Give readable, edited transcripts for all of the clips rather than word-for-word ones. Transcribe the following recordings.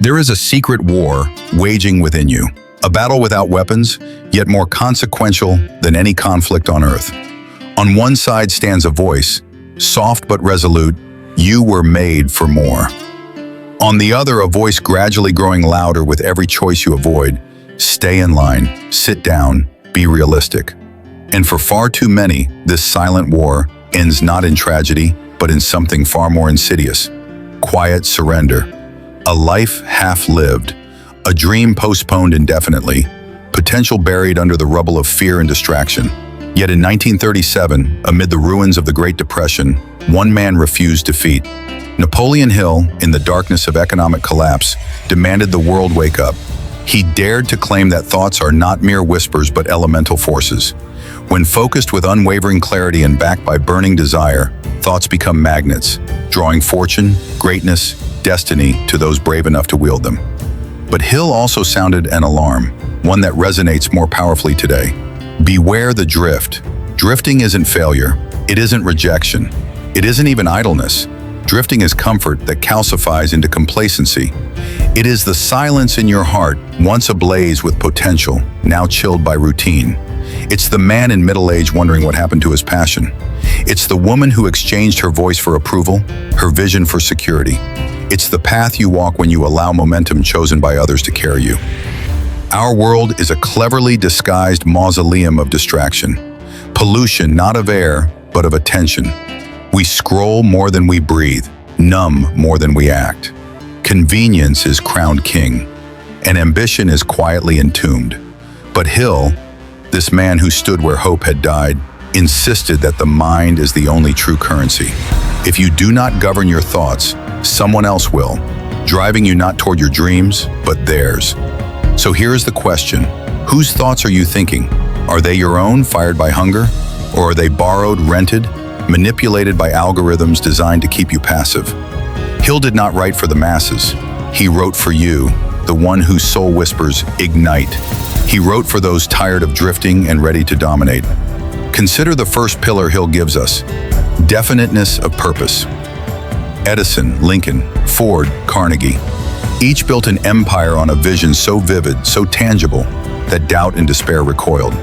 There is a secret war waging within you, a battle without weapons, yet more consequential than any conflict on Earth. On one side stands a voice, soft but resolute, "You were made for more." On the other, a voice gradually growing louder with every choice you avoid, "Stay in line, sit down, be realistic." And for far too many, this silent war ends not in tragedy, but in something far more insidious: quiet surrender. A life half-lived, a dream postponed indefinitely, potential buried under the rubble of fear and distraction. Yet in 1937, amid the ruins of the Great Depression, one man refused defeat. Napoleon Hill, in the darkness of economic collapse, demanded the world wake up. He dared to claim that thoughts are not mere whispers but elemental forces. When focused with unwavering clarity and backed by burning desire, thoughts become magnets, drawing fortune, greatness, destiny to those brave enough to wield them. But Hill also sounded an alarm, one that resonates more powerfully today. Beware the drift. Drifting isn't failure. It isn't rejection. It isn't even idleness. Drifting is comfort that calcifies into complacency. It is the silence in your heart, once ablaze with potential, now chilled by routine. It's the man in middle age wondering what happened to his passion. It's the woman who exchanged her voice for approval, her vision for security. It's the path you walk when you allow momentum chosen by others to carry you. Our world is a cleverly disguised mausoleum of distraction. Pollution not of air, but of attention. We scroll more than we breathe, numb more than we act. Convenience is crowned king, and ambition is quietly entombed. But Hill, this man who stood where hope had died, insisted that the mind is the only true currency. If you do not govern your thoughts, someone else will, driving you not toward your dreams, but theirs. So here is the question: whose thoughts are you thinking? Are they your own, fired by hunger? Or are they borrowed, rented, manipulated by algorithms designed to keep you passive? Hill did not write for the masses. He wrote for you, the one whose soul whispers, "Ignite." He wrote for those tired of drifting and ready to dominate. Consider the first pillar Hill gives us: definiteness of purpose. Edison, Lincoln, Ford, Carnegie, each built an empire on a vision so vivid, so tangible, that doubt and despair recoiled.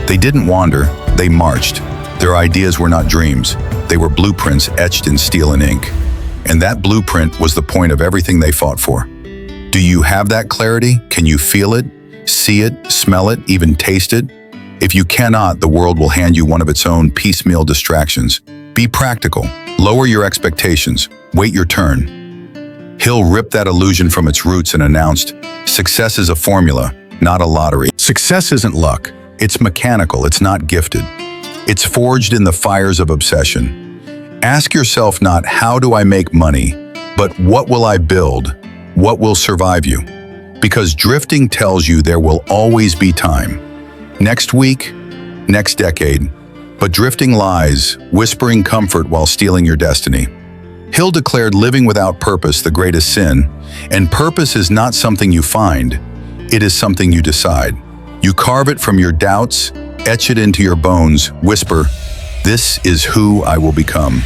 They didn't wander, they marched. Their ideas were not dreams, they were blueprints etched in steel and ink. And that blueprint was the point of everything they fought for. Do you have that clarity? Can you feel it, see it, smell it, even taste it? If you cannot, the world will hand you one of its own piecemeal distractions. Be practical, lower your expectations, wait your turn. Hill ripped that illusion from its roots and announced, "Success is a formula, not a lottery." Success isn't luck. It's mechanical, it's not gifted. It's forged in the fires of obsession. Ask yourself not, "How do I make money?" but "What will I build? What will survive you?" Because drifting tells you there will always be time. Next week, next decade. But drifting lies, whispering comfort while stealing your destiny. Hill declared living without purpose the greatest sin, and purpose is not something you find, it is something you decide. You carve it from your doubts, etch it into your bones, whisper, "This is who I will become."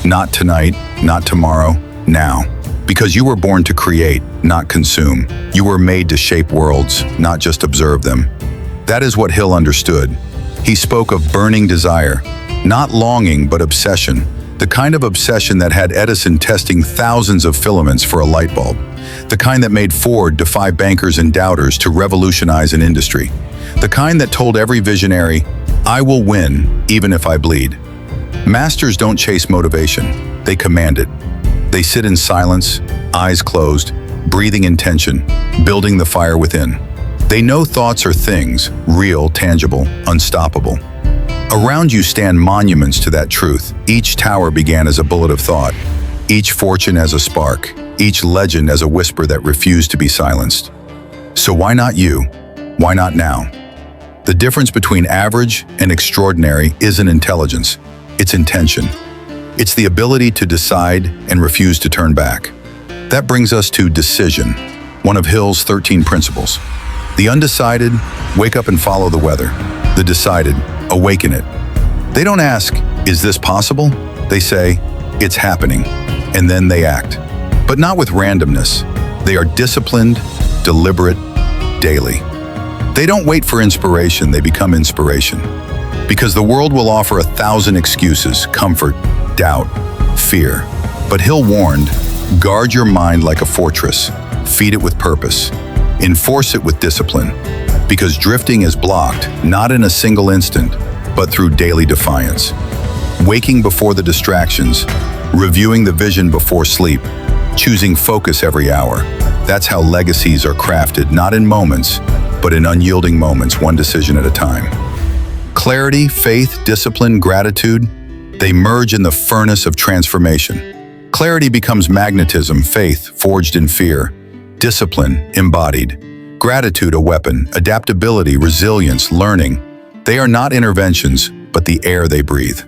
Not tonight, not tomorrow, now. Because you were born to create, not consume. You were made to shape worlds, not just observe them. That is what Hill understood. He spoke of burning desire, not longing but obsession. The kind of obsession that had Edison testing thousands of filaments for a light bulb. The kind that made Ford defy bankers and doubters to revolutionize an industry. The kind that told every visionary, "I will win, even if I bleed." Masters don't chase motivation, they command it. They sit in silence, eyes closed, breathing intention, building the fire within. They know thoughts are things, real, tangible, unstoppable. Around you stand monuments to that truth. Each tower began as a bullet of thought, each fortune as a spark, each legend as a whisper that refused to be silenced. So why not you? Why not now? The difference between average and extraordinary isn't intelligence, it's intention. It's the ability to decide and refuse to turn back. That brings us to decision, one of Hill's 13 principles. The undecided, wake up and follow the weather. The decided, awaken it. They don't ask, "Is this possible?" They say, "It's happening," and then they act. But not with randomness. They are disciplined, deliberate, daily. They don't wait for inspiration, they become inspiration. Because the world will offer 1,000 excuses, comfort, doubt, fear. But Hill warned, guard your mind like a fortress, feed it with purpose, enforce it with discipline. Because drifting is blocked, not in a single instant, but through daily defiance. Waking before the distractions, reviewing the vision before sleep, choosing focus every hour. That's how legacies are crafted, not in moments, but in unyielding moments, one decision at a time. Clarity, faith, discipline, gratitude, they merge in the furnace of transformation. Clarity becomes magnetism, faith, forged in fear, discipline, embodied, gratitude, a weapon, adaptability, resilience, learning. They are not interventions, but the air they breathe.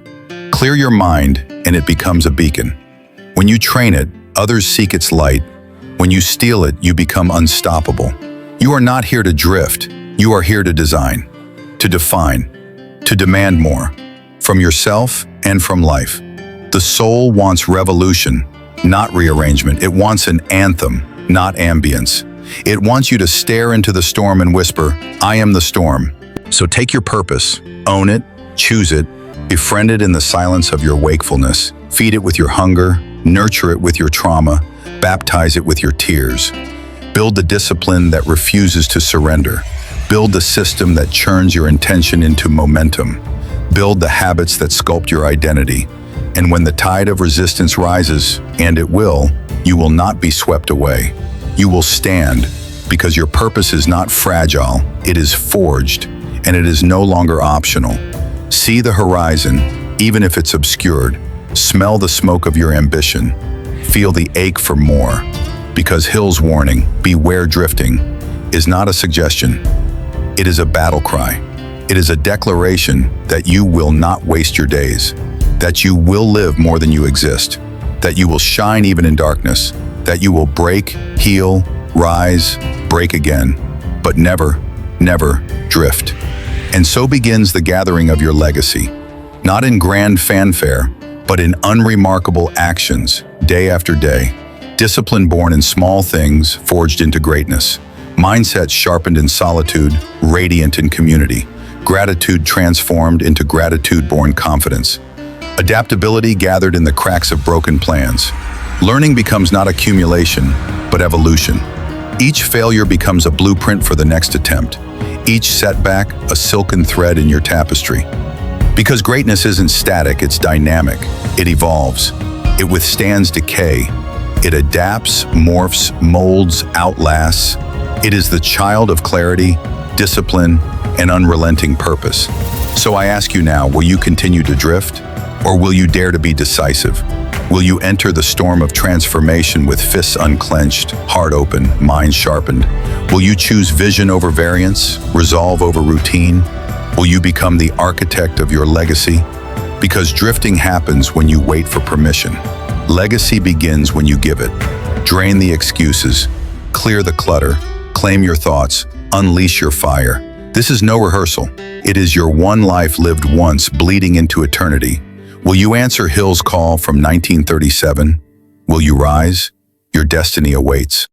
Clear your mind, and it becomes a beacon. When you train it, others seek its light. When you steal it, you become unstoppable. You are not here to drift. You are here to design, to define, to demand more, from yourself and from life. The soul wants revolution, not rearrangement. It wants an anthem, not ambience. It wants you to stare into the storm and whisper, I am the storm. So take your purpose, own it, choose it, befriend it in the silence of your wakefulness, feed it with your hunger, nurture it with your trauma, baptize it with your tears. Build the discipline that refuses to surrender. Build the system that churns your intention into momentum. Build the habits that sculpt your identity. And when the tide of resistance rises, and it will, you will not be swept away. You will stand, because your purpose is not fragile, it is forged, and it is no longer optional. See the horizon, even if it's obscured. Smell the smoke of your ambition. Feel the ache for more. Because Hill's warning, beware drifting, is not a suggestion. It is a battle cry. It is a declaration that you will not waste your days, that you will live more than you exist, that you will shine even in darkness, that you will break, heal, rise, break again, but never, never drift. And so begins the gathering of your legacy, not in grand fanfare, but in unremarkable actions, day after day. Discipline born in small things, forged into greatness. Mindsets sharpened in solitude, radiant in community. Gratitude transformed into gratitude-born confidence. Adaptability gathered in the cracks of broken plans. Learning becomes not accumulation, but evolution. Each failure becomes a blueprint for the next attempt. Each setback, a silken thread in your tapestry. Because greatness isn't static, it's dynamic. It evolves. It withstands decay. It adapts, morphs, molds, outlasts. It is the child of clarity, discipline, and unrelenting purpose. So I ask you now, will you continue to drift? Or will you dare to be decisive? Will you enter the storm of transformation with fists unclenched, heart open, mind sharpened? Will you choose vision over variance, resolve over routine? Will you become the architect of your legacy? Because drifting happens when you wait for permission. Legacy begins when you give it. Drain the excuses, clear the clutter, claim your thoughts, unleash your fire. This is no rehearsal. It is your one life lived once, bleeding into eternity. Will you answer Hill's call from 1937? Will you rise? Your destiny awaits.